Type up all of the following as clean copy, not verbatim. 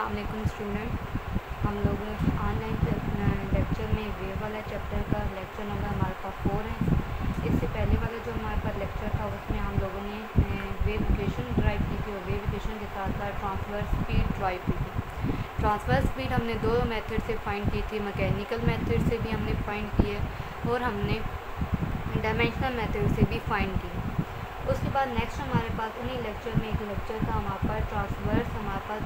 अस्सलाम वालेकुम स्टूडेंट। हम लोग ऑनलाइन लेक्चर में वेव वाला चैप्टर का लेक्चर नंबर हमारे पास 4 है। इससे पहले वाला जो हमारे पास लेक्चर था उसमें हम लोगों ने वेव इक्वेशन ड्राइव की थी और वेव इक्वेशन के साथ साथ ट्रांसफर स्पीड ड्राइव की थी। ट्रांसफर स्पीड हमने दो मेथड से फाइंड की थी, मैकेनिकल मेथड से भी हमने फाइंड की है और हमने डायमेंशनल मेथड से भी फाइंड की है। उसके बाद नेक्स्ट हमारे पास उन्हीं लेक्चर में एक लेक्चर था हमारे पास ट्रांसवर्स हमारे पास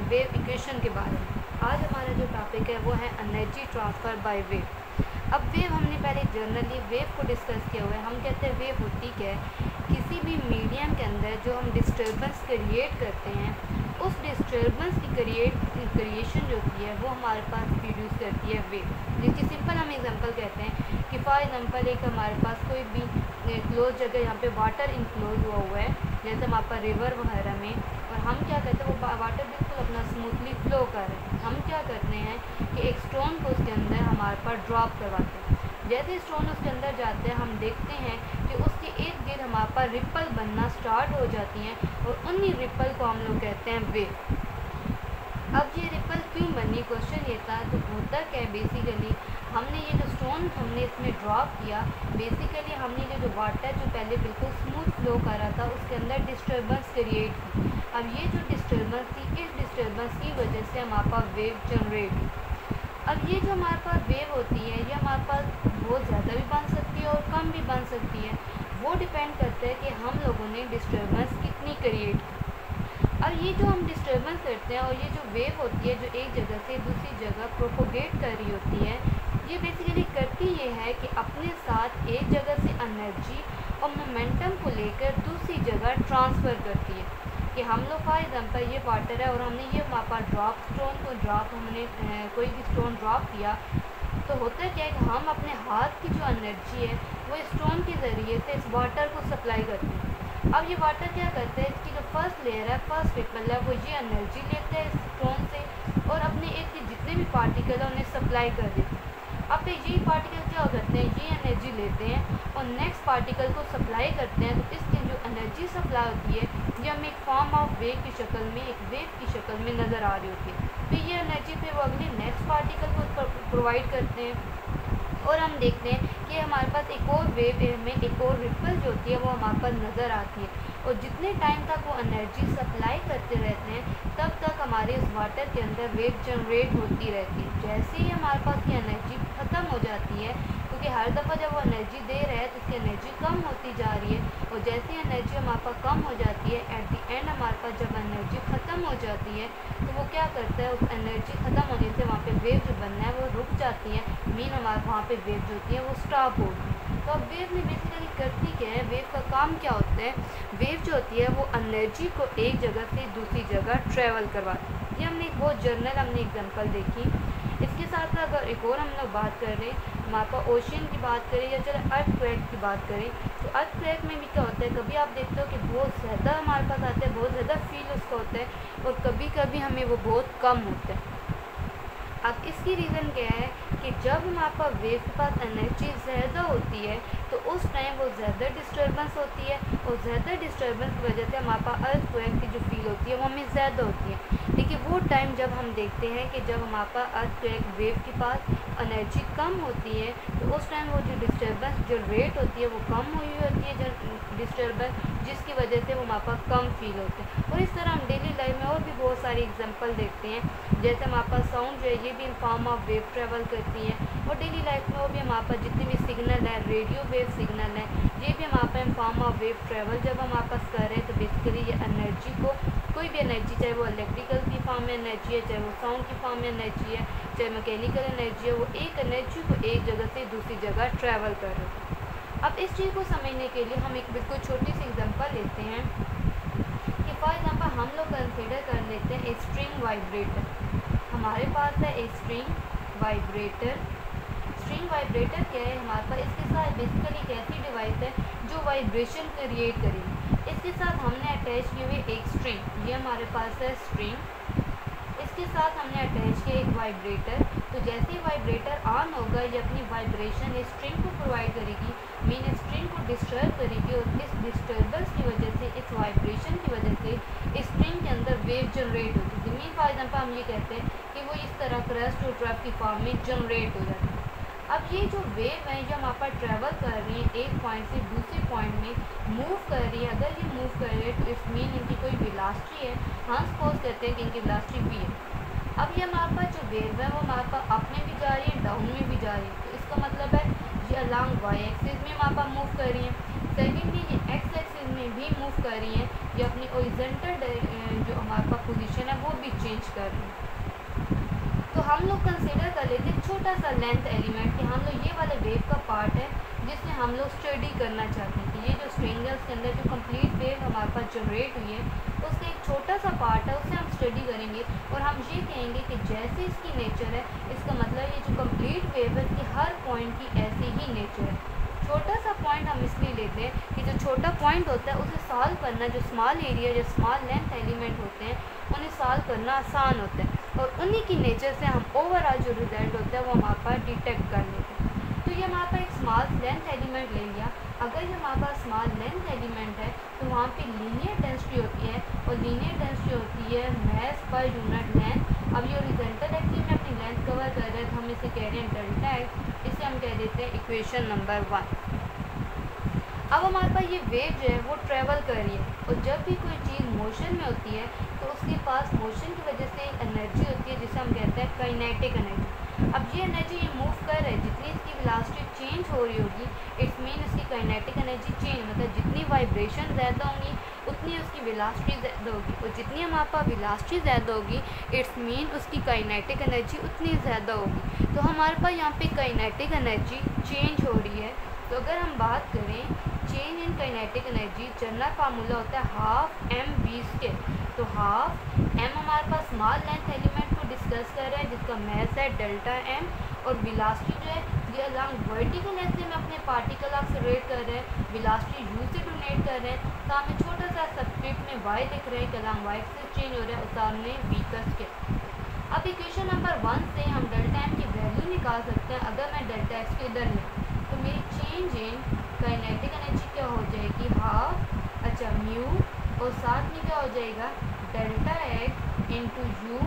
वेव इक्वेशन के बारे में। आज हमारा जो टॉपिक है वो है एनर्जी ट्रांसफ़र बाय वेव। अब वेव हमने पहले जनरली वेव को डिस्कस किया हुआ है। हम कहते हैं वेव होती क्या है, किसी भी मीडियम के अंदर जो हम डिस्टर्बेंस क्रिएट करते हैं उस डिस्टर्बेंस की क्रिएशन जो होती है वो हमारे पास प्रोड्यूस करती है वेव। जिसकी सिंपल हम एग्जांपल कहते हैं कि फॉर एग्जांपल एक हमारे पास कोई भी क्लोज जगह यहाँ पे वाटर इनक्लोज हुआ है, जैसे हमारे पास रिवर वगैरह में, और हम क्या करते हैं वो वाटर बिल्कुल अपना स्मूथली फ्लो कर रहे हैं। हम क्या करते हैं कि एक स्टोन को उसके अंदर हमारे पास ड्रॉप करवाते हैं। जैसे स्टोन उसके अंदर जाते हैं हम देखते हैं कि उसके इर्द गिर्द हमारे पास रिपल बनना स्टार्ट हो जाती हैं और उन्हीं रिपल को हम लोग कहते हैं वेव। अब ये रिपल क्यों बनी, क्वेश्चन ये था। तो होता क्या है बेसिकली, हमने ये जो स्टोन हमने इसमें ड्रॉप किया, बेसिकली हमने जो वाटर जो पहले बिल्कुल स्मूथ फ्लो कर रहा था उसके अंदर डिस्टर्बेंस क्रिएट की। अब ये जो डिस्टर्बेंस थी, इस डिस्टर्बेंस की वजह से हमारे पास वेव जनरेट हुई। अब ये जो हमारे पास वेव होती है ये हमारे पास बहुत ज़्यादा भी बन सकती है और कम भी बन सकती है। वो डिपेंड करता है कि हम लोगों ने डिस्टर्बेंस कितनी क्रिएट की। और ये जो हम डिस्टर्बेंस करते हैं और ये जो वेव होती है जो एक जगह से दूसरी जगह प्रोपोगेट कर रही होती है, ये बेसिकली करती ये है कि अपने साथ एक जगह से एनर्जी और मोमेंटम को लेकर दूसरी जगह ट्रांसफ़र करती है। कि हम लोग फॉर एग्जांपल ये वाटर है और हमने ये मापा ड्रॉप स्टोन को ड्रॉप हमने कोई भी स्टोन ड्रॉप किया, तो होता क्या है कि हम अपने हाथ की जो एनर्जी है वो स्टोन के ज़रिए से इस वाटर को सप्लाई करते हैं। अब ये वाटर क्या करता है, इसकी जो फर्स्ट लेयर है, फर्स्ट रिपल है, वो ये एनर्जी लेते हैं स्टोन से और अपने एक के जितने भी पार्टिकल है उन्हें सप्लाई कर देते हैं। अब यही पार्टिकल क्या करते हैं, ये एनर्जी लेते हैं और नेक्स्ट पार्टिकल को सप्लाई करते हैं। तो इसकी जो एनर्जी सप्लाई होती है ये हमें एक फॉर्म ऑफ वेव की शक्ल में, एक वेव की शक्ल में नज़र आ रही होती है। फिर ये एनर्जी फिर वो अगले नेक्स्ट पार्टिकल को प्रोवाइड करते हैं और हम देखते हैं कि हमारे पास एक और वेव में एक और रिपल जो होती है वो हमारे पास नज़र आती है। और जितने टाइम तक वो एनर्जी सप्लाई करते रहते हैं तब तक हमारे इस वाटर के अंदर वेव जनरेट होती रहती है। जैसे ही हमारे पास की एनर्जी ख़त्म हो जाती है, क्योंकि हर दफ़ा जब वो एनर्जी दे रहा है तो उसकी एनर्जी कम होती जा रही है, और जैसे ही एनर्जी हमारे पास कम हो जाती है, एट द एंड हमारे पास जब एनर्जी ख़त्म हो जाती है तो वो क्या करता है, उस एनर्जी ख़त्म होने से वहाँ पे वेव जो बनना है वो रुक जाती है। मीन हमारे वहाँ पे वेव जो होती है वो स्टॉप होगी। तो अब वेव में बेसिकली करती क्या है, वेव का काम क्या होता है, वेव जो होती है वो एनर्जी को एक जगह से दूसरी जगह ट्रैवल करवाती है। ये हमने एक बहुत जर्नल हमने एग्जांपल देखी। इसके साथ अगर एक और हम लोग बात कर रहे हैं, हमारे पास ओशियन की बात करें या चलो अर्थक्वेक की बात करें, तो अर्थक्वेक में भी क्या होता है, कभी आप देखते हो कि बहुत ज़्यादा हमारे पास आता है, बहुत ज़्यादा फील उसका होता है, और कभी कभी हमें वो बहुत कम होता है। अब इसकी रीज़न क्या है कि जब हमारे पास वेव के पास एनर्जी ज़्यादा होती है तो उस टाइम वो ज़्यादा डिस्टर्बेंस होती है, और ज़्यादा डिस्टर्बेंस की वजह से हमारे पास अर्थक्वेक की जो फील होती है वो हमें ज़्यादा होती है। लेकिन वो टाइम जब हम देखते हैं कि जब हमारे पास अर्थक्वेक वेव के पास एनर्जी कम होती है तो उस टाइम वो जो डिस्टर्बेंस जो रेट होती है वो कम हुई होती है, जो डिस्टर्बेंस, जिसकी वजह से वो हमारे पास कम फील होते हैं। और इस तरह हम डेली लाइफ में और भी बहुत सारी एग्जांपल देखते हैं, जैसे हमारे पास साउंड जो है ये भी इन फॉर्म ऑफ वेव ट्रेवल करती है, और डेली लाइफ में वो भी हमारे पास जितने भी सिग्नल है, रेडियो वेव सिग्नल है, ये भी हमारे पास in form of wave travel जब हम हमारे पास कर रहे हैं तो बेसिकली ये एनर्जी को, कोई भी एनर्जी, चाहे वो इलेक्ट्रिकल की फॉर्म में एनर्जी है, चाहे वो साउंड की फॉर्म में एनर्जी है, चाहे मैकेनिकल एनर्जी है, वो एक एनर्जी को एक जगह से दूसरी जगह ट्रैवल कर रहे हैं। अब इस चीज़ को समझने के लिए हम एक बिल्कुल छोटी सी एग्जांपल लेते हैं कि फॉर एग्जांपल हम लोग कंसीडर कर लेते हैं एक स्ट्रिंग वाइब्रेटर। हमारे पास है एक स्ट्रिंग वाइब्रेटर। स्ट्रिंग वाइब्रेटर क्या है, हमारे पास इसके साथ बेसिकली एक ऐसी डिवाइस है जो वाइब्रेशन क्रिएट करेगी। इसके साथ हमने अटैच किए हुए एक स्ट्रिंग, ये हमारे पास है स्ट्रिंग, इसके साथ हमने अटैच किया एक वाइब्रेटर। तो जैसे ही वाइब्रेटर ऑन होगा ये अपनी वाइब्रेशन इस स्ट्रिंग को प्रोवाइड करेगी, मीन स्ट्रिंग को डिस्टर्ब करेगी, और इस डिस्टर्बेंस की वजह से, इस वाइब्रेशन की वजह से इस स्ट्रिंग के अंदर वेव जनरेट होगी। फॉर एग्जाम्पल हम ये कहते हैं कि वो इस तरह क्रस्ट और ट्रफ की फॉर्म में जनरेट हो जाती है। अब ये जो वेव है जो हमारे पास ट्रैवल कर रही है एक पॉइंट से दूसरे पॉइंट में मूव कर रही है, अगर ये मूव कर रही है तो इट्स मीन इनकी कोई वेलोसिटी है, हम सपोज करते हैं कि इनकी वेलोसिटी v है। अब ये हमारे पास जो वेव है वो हमारे पास अप में भी जा रही है, डाउन में भी जा रही है, तो इसका मतलब है ये अलॉन्ग वाई एक्सिस में हमारे पास मूव कर रही है। सेकेंडली ये एक्स एक्सिस में भी मूव कर रही है, ये अपनी ओरिजेंटल जो हमारे पास पोजीशन है वो भी चेंज कर रही है। तो हम लोग कंसिडर कर लेते हैं छोटा सा लेंथ एलिमेंट कि हम लोग ये वाले वेव का पार्ट है जिसमें हम लोग स्टडी करना चाहते हैं कि ये जो स्ट्रिंगल्स के अंदर जो कंप्लीट वेव हमारे पास जनरेट हुई है उसका एक छोटा सा पार्ट है, उससे हम स्टडी करेंगे और हम ये कहेंगे कि जैसे इसकी नेचर है, इसका मतलब ये जो कंप्लीट वेव है कि हर पॉइंट की ऐसी ही नेचर है। छोटा सा पॉइंट हम इसलिए लेते हैं कि जो छोटा पॉइंट होता है उसे सॉल्व करना, जो स्मॉल एरिया जो स्मॉल लेंथ एलिमेंट होते हैं उन्हें सॉल्व करना आसान होता है और उन्हीं की नेचर से हम ओवरऑल जो रिजल्ट होता है वो हमारे पास डिटेक्ट कर लेते हैं। तो ये हमारे पास एक स्मॉल लेंथ एलिमेंट ले लिया। अगर ये हमारे पास स्मॉल लेंथ एलिमेंट है तो वहाँ पे लीनियर डेंसिटी होती है और लीनियर डेंसिटी होती है मास पर यूनिट लेंथ। अब ये हॉरिजॉन्टल एक्सिस में अपनी लेंथ कवर कर रहे हैं तो हम इसे कह रहे हैं डेल्टा एक्स, इसे हम कह देते हैं इक्वेशन नंबर 1। अब हमारे पास ये वेव जो है वो ट्रैवल कर रही है और जब भी कोई चीज़ मोशन में होती है तो उसके पास मोशन की वजह से एनर्जी होती है जिसे हम कहते हैं काइनेटिक एनर्जी। अब ये एनर्जी ये मूव कर रहा है, जितनी इसकी वेलोसिटी चेंज हो रही होगी इट्स मीन इसकी काइनेटिक एनर्जी चेंज, मतलब जितनी वाइब्रेशन ज़्यादा होंगी उतनी उसकी वेलोसिटी ज़्यादा होगी और जितनी हमारे पास वेलोसिटी ज़्यादा होगी इट्स मीन उसकी काइनेटिक एनर्जी उतनी ज़्यादा होगी। तो हमारे पास यहाँ पे काइनेटिक एनर्जी चेंज हो रही है। तो अगर हम बात करें change in kinetic energy, general formula होता है हाफ mv²। तो हाफ m हमारे पास स्मॉल लेंथ एलिमेंट को डिस्कस कर रहा है जिसका मास है डेल्टा m और वेलोसिटी जो है ये अलॉन्ग वर्टिकल एक्सिस में अपने पार्टिकल एक्सेलरेट कर रहे हैं, वेलोसिटी u से डोनेट कर रहे हैं। तो हमें छोटा सा सब्सक्रिप्ट में y लिख रहे हैं कि अलॉन्ग y एक्सिस चेंज हो रहा है और सामने v का स्केल। अब इक्वेशन नंबर 1 से हम डेल्टा m की वैल्यू निकाल सकते हैं। अगर मैं डेल्टा x को इधर लूँ तो मेरी चेंज इन काइनेटिक एनर्जी क्या हो जाएगी हाफ म्यू और साथ में क्या हो जाएगा delta x into u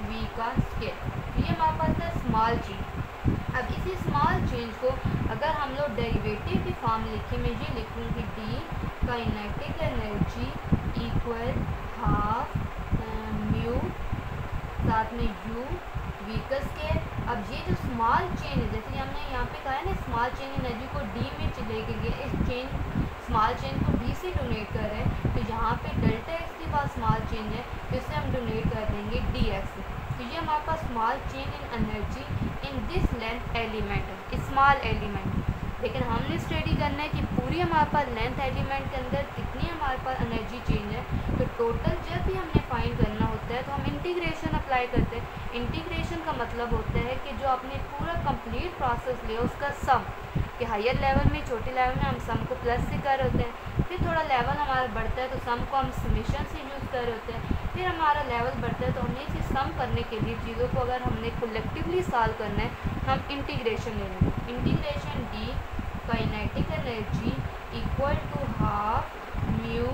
v का स्केल। तो ये हमारे पास है स्मॉल चेंज। अब इसी स्मॉल चेंज को अगर हम लोग डेरिवेटिव की फॉर्म लिखें, मैं ये लिखूँगी D kinetic energy equal half mu साथ में यू वी का स्केल। अब ये जो स्मॉल चेंज है जैसे हमने यहाँ पे कहा है ना स्मॉल चेंज एनर्जी को डी में लेके गए, इस चेंज स्मॉल चेंज को डी से डोनेट कर रहे हैं तो यहाँ पे डेल्टा एक्स के पास स्मॉल चेंज है तो इसे हम डोनेट कर देंगे डी एक्स। तो ये हमारे पास small change in energy in this length element है, स्मॉल एलिमेंट। लेकिन हमने स्टडी करना है कि पूरी हमारे पास लेंथ एलिमेंट के अंदर कितनी हमारे पास एनर्जी चेंज है। तो टोटल जब भी हमने फाइंड करना होता है तो हम इंटीग्रेशन अप्लाई करते हैं। इंटीग्रेशन का मतलब होता है कि जो आपने पूरा कंप्लीट प्रोसेस लिया उसका सम, कि हायर लेवल में छोटे लेवल में हम सम को प्लस से कर होते हैं, फिर थोड़ा लेवल हमारा बढ़ता है तो सम को हम समेशन से यूज़ कर होते हैं, फिर हमारा लेवल बढ़ता है तो हमने इसे सम करने के लिए चीज़ों को अगर हमने कलेक्टिवली सॉल्व करना है हम इंटीग्रेशन ले लेंगे। Integration d kinetic energy equal to half mu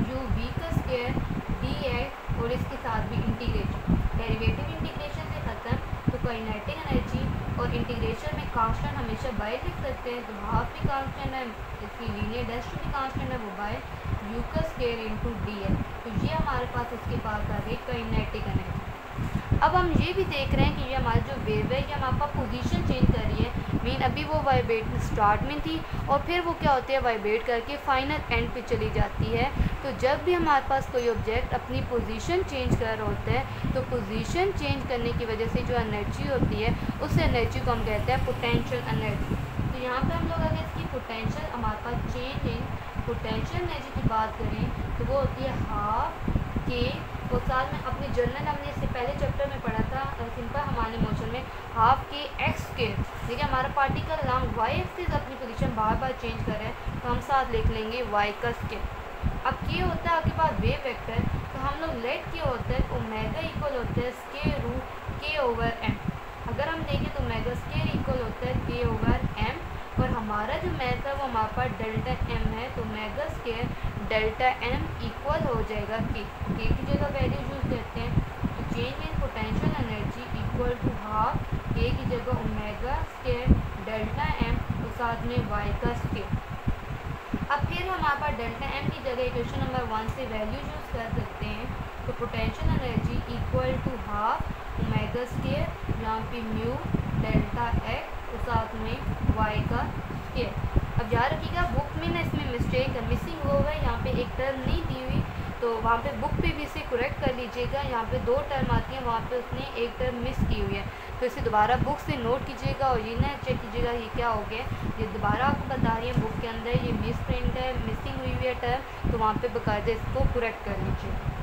u v का स्क्वायर डी एक्स और इसके साथ भी इंटीग्रेशन, डेरिवेटिव इंटीग्रेशन से ख़त्म। तो काइनेटिक एनर्जी और इंटीग्रेशन में कांस्टेंट हमेशा बाय लिख सकते हैं, तो हाफ भी कांस्टेंट है, इसकी लीनियर डेंसिटी भी कांस्टेंट है, वो बाय यू का स्क्वायर इंटू डी है। तो ये हमारे पास इसके पास आ गई काइनेटिक एनर्जी। अब हम ये भी देख रहे हैं कि ये हमारी जो वेव है ये हमारे पास पोजीशन चेंज कर रही है। मीन अभी वो वाइब्रेट स्टार्ट में थी और फिर वो क्या होती है वाइब्रेट करके फाइनल एंड पे चली जाती है। तो जब भी हमारे पास कोई ऑब्जेक्ट अपनी पोजीशन चेंज कर रहा होता है तो पोजीशन चेंज करने की वजह से जो एनर्जी होती है उस एनर्जी को हम कहते हैं पोटेंशियल एनर्जी। तो यहाँ पे हम लोग अगर इसकी पोटेंशियल हमारे पास चेंज इन पोटेंशियल एनर्जी की बात करें तो वो होती है हाफ के और साथ में अपने जर्नल हमने इससे पहले चैप्टर में पढ़ा था सिंपल हमारे मोशन में हाफ के एक्स स्क्वायर। देखिए हमारा पार्टिकल अलॉन्ग वाई एक्सिस अपनी पोजीशन बार बार चेंज कर रहे हैं तो हम साथ लिख लेंगे वाई का स्क्वायर। अब के होता है आपके पास वेव वेक्टर, तो हम लोग लेट के होता है ओमेगा इक्वल होता है स्क्वायर रूट के ओवर एम। अगर हम देखें तो ओमेगा स्क्वायर इक्वल होता है के ओवर एम और हमारा जो मैथ है वो हमारे पास डेल्टा एम है तो omega square delta m equal हो जाएगा के की जगह वैल्यू यूज़ करते हैं तो change in potential energy equal to half k की जगह ओमेगा स्क्वायर डेल्टा एम और साथ में वाई का स्क्वायर। अब फिर हमारे पास डेल्टा एम की जगह इक्वेशन नंबर 1 से वैल्यू यूज़ कर सकते हैं। तो potential energy equal to half omega square यहाँ पे म्यू डेल्टा एक्स और साथ में वाई का स्क्वायर। अब याद रखिएगा बुक में ना इसमें मिस्टेक है, मिसिंग हो गया, यहाँ पे एक टर्म नहीं दी हुई, तो वहाँ पे बुक पे भी इसे करेक्ट कर लीजिएगा। यहाँ पे 2 टर्म आती हैं, वहाँ पे उसने एक टर्म मिस की हुई है, तो इसे दोबारा बुक से नोट कीजिएगा और ये ना चेक कीजिएगा ये क्या हो गया। ये दोबारा आपको बता रही है बुक के अंदर ये मिस प्रिंट है, मिसिंग हुई है टर्म, तो वहाँ पे बाकायदा इसको करेक्ट कर लीजिए।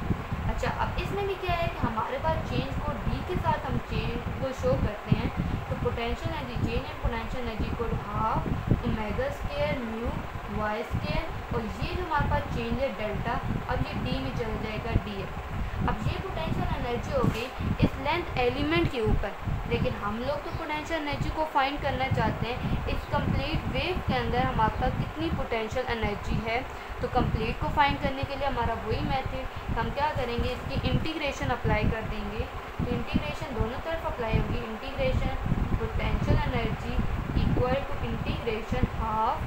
अच्छा, अब इसमें भी क्या है कि हमारे पास चेंज को डी के साथ हम चेंज को शो करते हैं। तो potential energy change in potential energy को half omega square mu Y square, और ये जो हमारे पास चेंज है डेल्टा, अब ये डी में चल जाएगा डी है। अब ये पोटेंशियल एनर्जी हो गई इस लेंथ एलिमेंट के ऊपर, लेकिन हम लोग तो पोटेंशियल एनर्जी को फाइंड करना चाहते हैं इस कंप्लीट वेव के अंदर हमारे पास कितनी पोटेंशियल एनर्जी है। तो कंप्लीट को फाइंड करने के लिए हमारा वही मेथड, हम क्या करेंगे इसकी इंटीग्रेशन अप्लाई कर देंगे। तो इंटीग्रेशन दोनों तरफ अप्लाई होगी, integration potential energy equal to integration half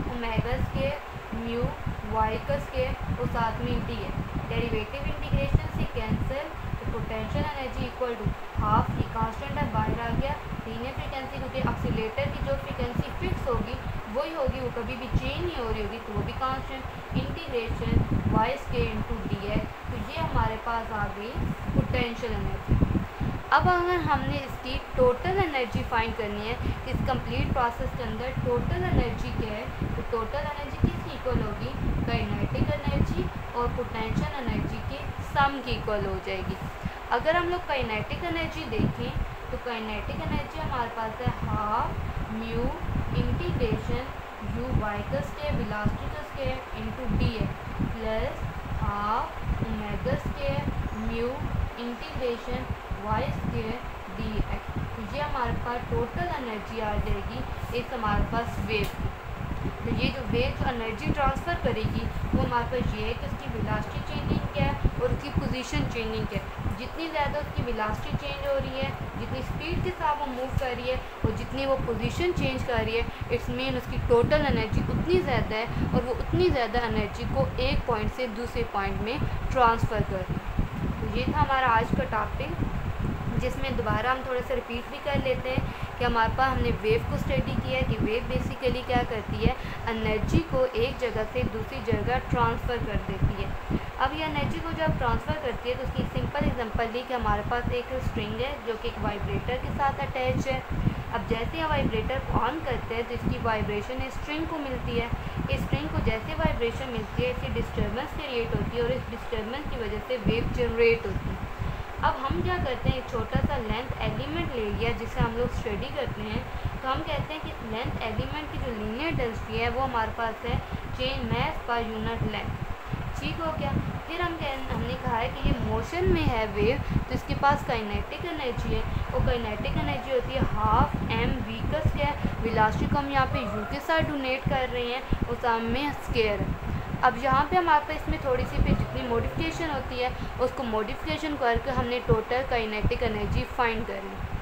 omega square mu y का स्क्वायर और साथ में डी है। डेरिवेटिव इंटीग्रेशन से कैंसिल, तो potential energy equal to half, ये कांस्टेंट है बाहर आ गया, लीनियर फ्रीक्वेंसी क्योंकि ऑक्सीलेटर की जो फ्रीक्वेंसी फिक्स होगी वही होगी, वो कभी भी चेंज नहीं हो रही होगी, तो वो भी constant. Integration y square into d है, तो ये हमारे पास आ गई पोटेंशियल एनर्जी। अब अगर हमने इसकी टोटल एनर्जी फाइंड करनी है इस कंप्लीट प्रोसेस के अंदर टोटल एनर्जी क्या है, तो टोटल एनर्जी किसकी इक्वल होगी, काइनेटिक एनर्जी और पोटेंशियल एनर्जी के सम की इक्वल हो जाएगी। अगर हम लोग काइनेटिक एनर्जी देखें तो काइनेटिक एनर्जी हमारे पास है half mu integration u y का स्क्वायर वेलोसिटी का स्क्वायर इंटू डी है plus half omega square mu integration y square d x. तो ये हमारे पास टोटल एनर्जी आ जाएगी इस हमारे पास वेव की। तो ये जो वेव जो एनर्जी ट्रांसफ़र करेगी वो हमारे पास ये है कि उसकी वेलोसिटी चेंजिंग क्या है और उसकी पोजीशन चेंजिंग क्या है। जितनी ज़्यादा उसकी वेलोसिटी चेंज हो रही है, जितनी स्पीड के साथ वो मूव कर रही है और जितनी वो पोजीशन चेंज कर रही है, इट्स मीन उसकी टोटल एनर्जी उतनी ज़्यादा है और वो उतनी ज़्यादा एनर्जी को एक पॉइंट से दूसरे पॉइंट में ट्रांसफ़र कर रही है। तो ये था हमारा आज का टॉपिक, जिसमें दोबारा हम थोड़ा सा रिपीट भी कर लेते हैं कि हमारे पास हमने वेव को स्टडी किया है कि वेव बेसिकली क्या करती है, एनर्जी को एक जगह से दूसरी जगह ट्रांसफ़र कर देती है। अब ये एनर्जी को जब ट्रांसफ़र करती है तो उसकी सिंपल एग्जांपल ली कि हमारे पास एक स्ट्रिंग है जो कि एक वाइब्रेटर के साथ अटैच है। अब जैसे हम वाइब्रेटर को ऑन करते हैं तो इसकी वाइब्रेशन इस स्ट्रिंग को मिलती है। इस स्ट्रिंग को जैसे वाइब्रेशन मिलती है इसकी डिस्टर्बेंस क्रिएट होती है और इस डिस्टर्बेंस की वजह से वेव जनरेट होती है। अब हम क्या करते हैं, एक छोटा सा लेंथ एलिमेंट ले लिया जिसे हम लोग स्टडी करते हैं, तो हम कहते हैं कि लेंथ एलिमेंट की जो लीनियर डेंसिटी है वो हमारे पास है चेंज मास पर यूनिट लेंथ। ठीक हो गया। फिर हमने कहा है कि ये मोशन में है वेव, तो इसके पास काइनेटिक एनर्जी है और काइनेटिक एनर्जी होती है हाफ एम वी का स्क्वायर। वेलोसिटी को हम यहाँ पे यू के साथ डोनेट कर रहे हैं और सामने स्क्वायर है। अब यहाँ पे हमारे पास इसमें थोड़ी सी फिर जितनी मॉडिफिकेशन होती है उसको मॉडिफिकेशन करके हमने टोटल काइनेटिक एनर्जी फाइंड कर ली।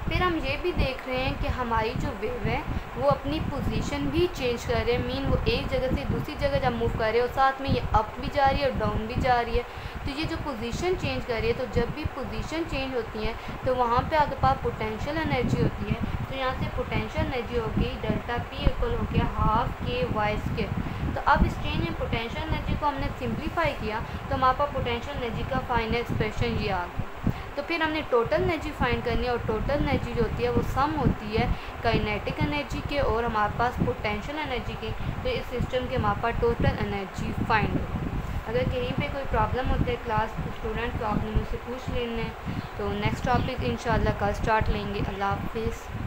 फिर हम ये भी देख रहे हैं कि हमारी जो वेव है वो अपनी पोजीशन भी चेंज कर रहे हैं, मीन वो एक जगह से दूसरी जगह जब मूव कर रहे हैं और साथ में ये अप भी जा रही है और डाउन भी जा रही है। तो ये जो पोजीशन चेंज कर रही है, तो जब भी पोजीशन चेंज होती है तो वहाँ पे आपके पास पोटेंशियल एनर्जी होती है। तो यहाँ से पोटेंशियल एनर्जी होगी डेल्टा पी इक्वल हो गया हाफ के वाई स्क्वायर। तो अब इस चेंज इन पोटेंशियल एनर्जी को हमने सिंप्लीफाई किया तो हमारे पास पोटेंशियल एनर्जी का फाइनल एक्सप्रेशन ये आ गया। तो फिर हमने टोटल एनर्जी फाइंड करनी है और टोटल एनर्जी जो होती है वो सम होती है काइनेटिक एनर्जी के और हमारे पास पोटेंशियल एनर्जी के। तो इस सिस्टम के हमारे पास टोटल एनर्जी फाइंड हो। अगर कहीं पे कोई प्रॉब्लम होती है क्लास स्टूडेंट तो आपने मुझसे पूछ लेना है। तो नेक्स्ट टॉपिक इंशाल्लाह कल स्टार्ट लेंगे। अल्लाह हाफिज़।